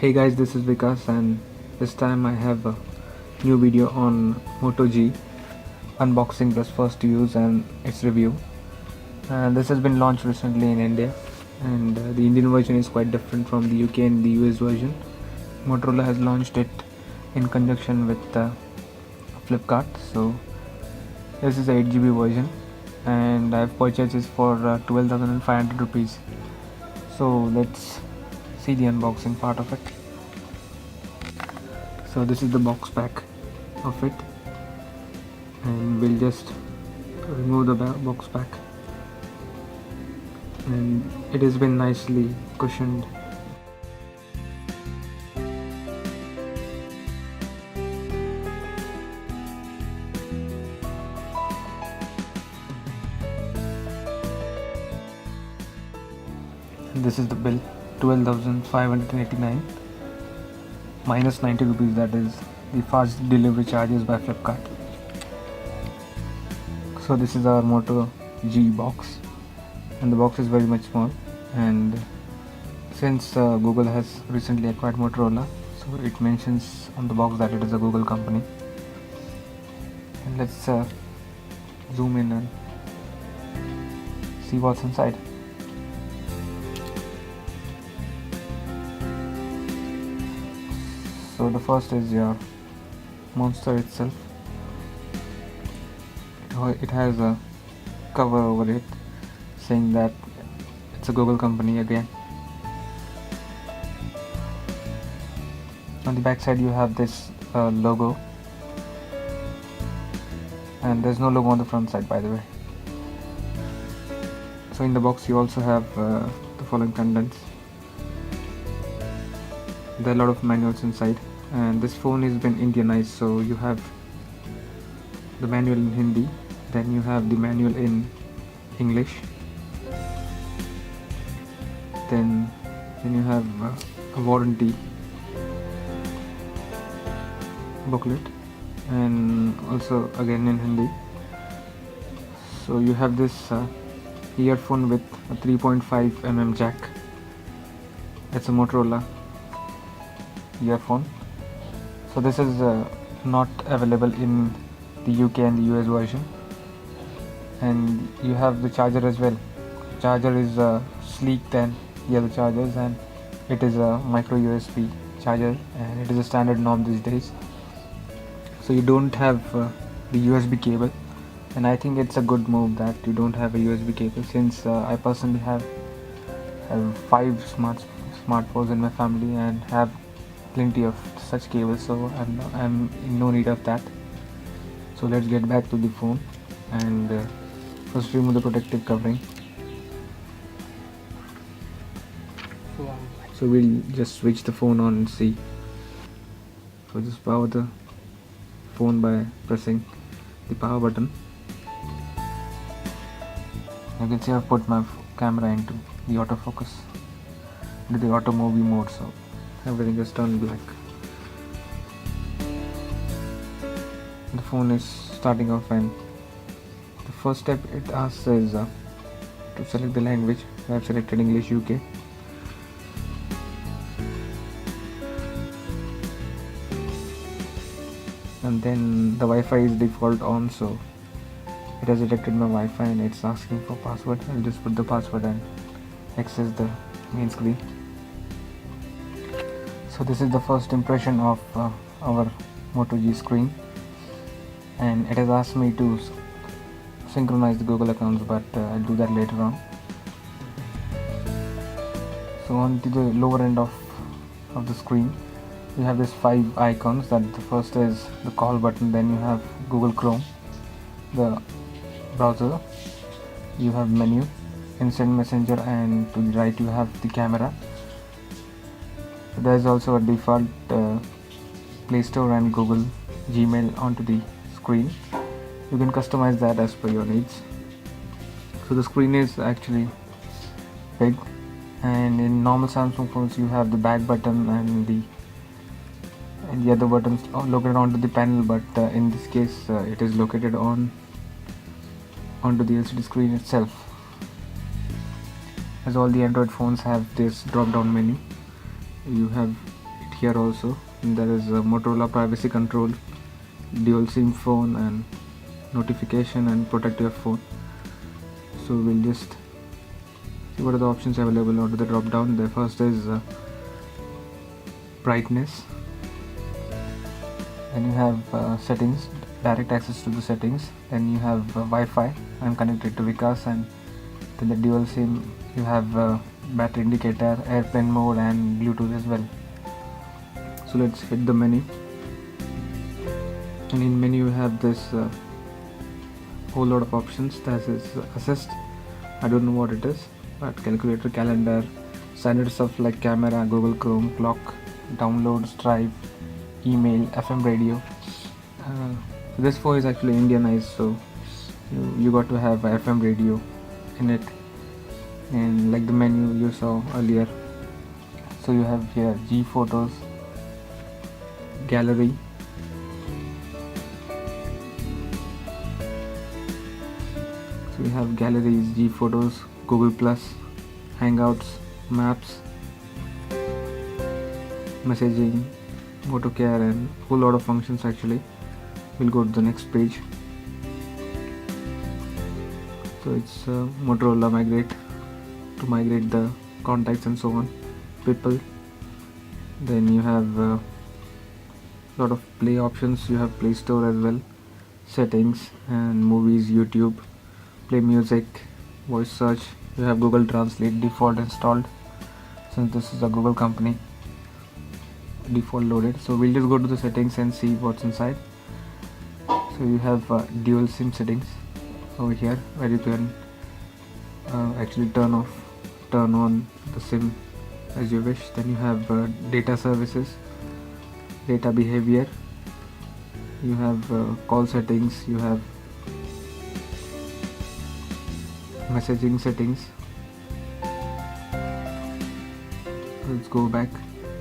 Hey guys, this is Vikas, and this time I have a new video on Moto-G unboxing plus first use and its review. And this has been launched recently in India, and the Indian version is quite different from the UK and the US version. Motorola has launched it in conjunction with Flipkart, so this is the 8GB version, and I've purchased this for 12,500 rupees. So let's see the unboxing part of it. So this is the box pack of it, and we'll just remove the box pack, and it has been nicely cushioned. And this is the bill, 12,589 minus 90 rupees, that is the fast delivery charges by Flipkart. So this is our Moto-G box, and the box is very much small, and since Google has recently acquired Motorola, so it mentions on the box that it is a Google company. And let's zoom in and see what's inside. So the first is your monster itself. It has a cover over it saying that it's a Google company again. On the back side you have this logo, and there's no logo on the front side, by the way. So in the box you also have the following contents. There are a lot of manuals inside, and this phone has been Indianized, so you have the manual in Hindi, then you have the manual in English, then you have a warranty booklet, and also again in Hindi. So you have this earphone with a 3.5mm jack. It's a Motorola earphone. So this is not available in the UK and the US version. And you have the charger as well. Charger is sleek than the other chargers, and it is a micro USB charger, and it is a standard norm these days. So you don't have the USB cable, and I think it's a good move that you don't have a USB cable, since I personally have 5 smartphones in my family and have plenty of such cables, so I'm in no need of that. So let's get back to the phone, and first remove the protective covering. So we'll just switch the phone on and see. So just power the phone by pressing the power button. You can see I've put my camera into the autofocus, into the auto movie mode, so everything is turned black. The phone is starting off, and the first step it asks is to select the language. I have selected English UK. And then the Wi-Fi is default on, so it has detected my Wi-Fi and it's asking for password. I'll just put the password and access the main screen. So this is the first impression of our Moto-G screen, and it has asked me to synchronize the Google accounts, but I'll do that later on. So on to the lower end of the screen you have this 5 icons. That the first is the call button, then you have Google Chrome, the browser, you have menu, instant messenger, and to the right you have the camera. There is also a default Play Store and Google Gmail onto the screen. You can customize that as per your needs. So the screen is actually big, and in normal Samsung phones you have the back button and the other buttons located onto the panel, but in this case it is located onto the LCD screen itself. as all the Android phones have this drop down menu. You have here also. And there is a Motorola privacy control, dual SIM phone, and notification and protect your phone. So we'll just see what are the options available under the drop down. The first is brightness. Then you have settings, direct access to the settings. Then you have Wi-Fi. I'm connected to Vikas, and then the dual SIM. You have battery indicator, airplane mode, and Bluetooth as well. So let's hit the menu. And in menu you have this whole lot of options. That is assist. I don't know what it is, but calculator, calendar, standard stuff like camera, Google Chrome, clock, downloads, drive, email, FM radio. This phone is actually Indianized, so you got to have FM radio in it, and like the menu you saw earlier. So you have here G photos, gallery, so we have galleries, G photos, Google Plus, Hangouts, maps, messaging, Moto-G, and whole lot of functions actually. We'll go to the next page. So it's Motorola migrate the contacts and so on, people. Then you have a lot of play options. You have Play Store as well, settings, and movies, YouTube, play music, voice search. You have Google Translate default installed, since this is a Google company, default loaded. So we'll just go to the settings and see what's inside. So you have dual SIM settings over here, where you can actually turn on the SIM as you wish. Then you have data services, data behavior, you have call settings, you have messaging settings. Let's go back.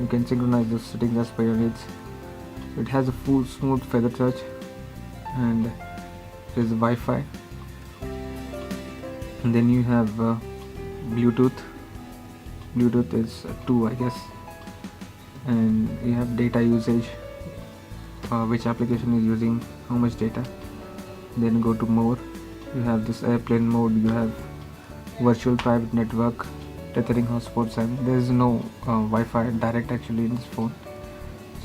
You can synchronize the settings as per your needs. So it has a full smooth feather touch, and there is Wi-Fi. And then you have Bluetooth. Bluetooth is 2, I guess. And you have data usage, which application is using how much data. Then go to more. You have this airplane mode. You have virtual private network, tethering hotspots, and there is no Wi-Fi direct actually in this phone.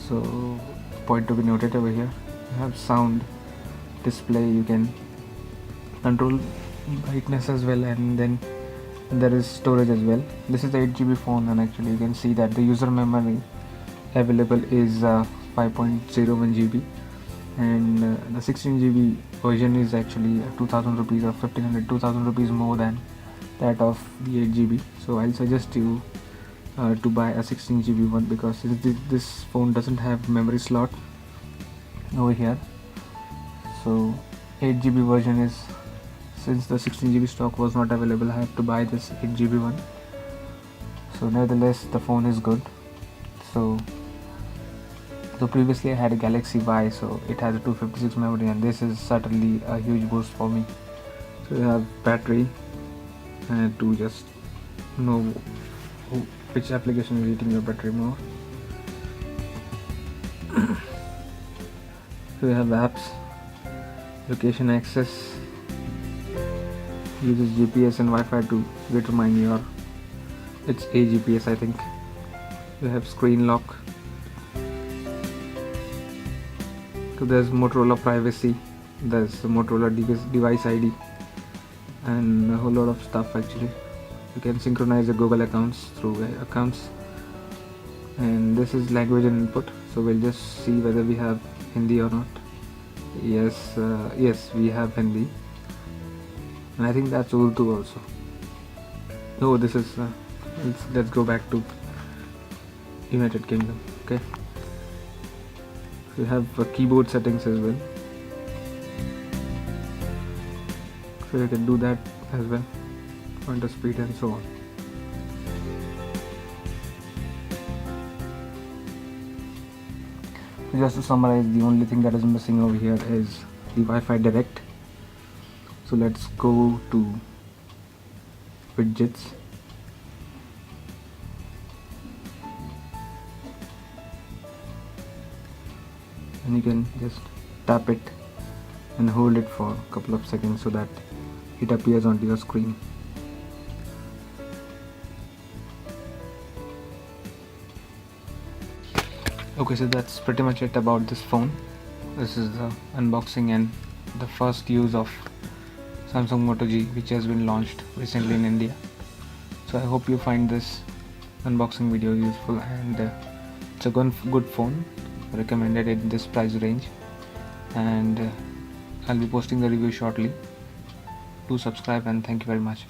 So point to be noted over here. You have sound, display. You can control brightness as well, and then there is storage as well. This is the 8GB phone, and actually you can see that the user memory available is 5.01 GB, and the 16GB version is actually 2000 rupees or 2,000 rupees more than that of the 8GB. So I'll suggest you to buy a 16GB one, because this phone doesn't have memory slot over here. So 8GB version is, since the 16GB stock was not available, I have to buy this 8GB one. So nevertheless, the phone is good. So previously I had a Galaxy Y, so it has a 256 memory, and this is certainly a huge boost for me. So you have battery, and to just know which application is eating your battery more. So you have apps, location access, uses GPS and Wi-Fi to determine your, it's a GPS I think. You have screen lock. So there's Motorola privacy, there's Motorola device ID, and a whole lot of stuff actually. You can synchronize the Google accounts through accounts, and this is language and input. So we'll just see whether we have Hindi or not. Yes, we have Hindi, and I think that's Urdu also. Oh, this is let's go back to United Kingdom. Okay, so you have keyboard settings as well, so you can do that as well, pointer speed and so on. So just to summarize, the only thing that is missing over here is the Wi-Fi Direct. So let's go to widgets. and you can just tap it and hold it for a couple of seconds so that it appears onto your screen. Okay, so that's pretty much it about this phone. This is the unboxing and the first use of Samsung Moto-G, which has been launched recently in India. So I hope you find this unboxing video useful, and it's a good phone, recommended in this price range, and I'll be posting the review shortly. Do subscribe, and thank you very much.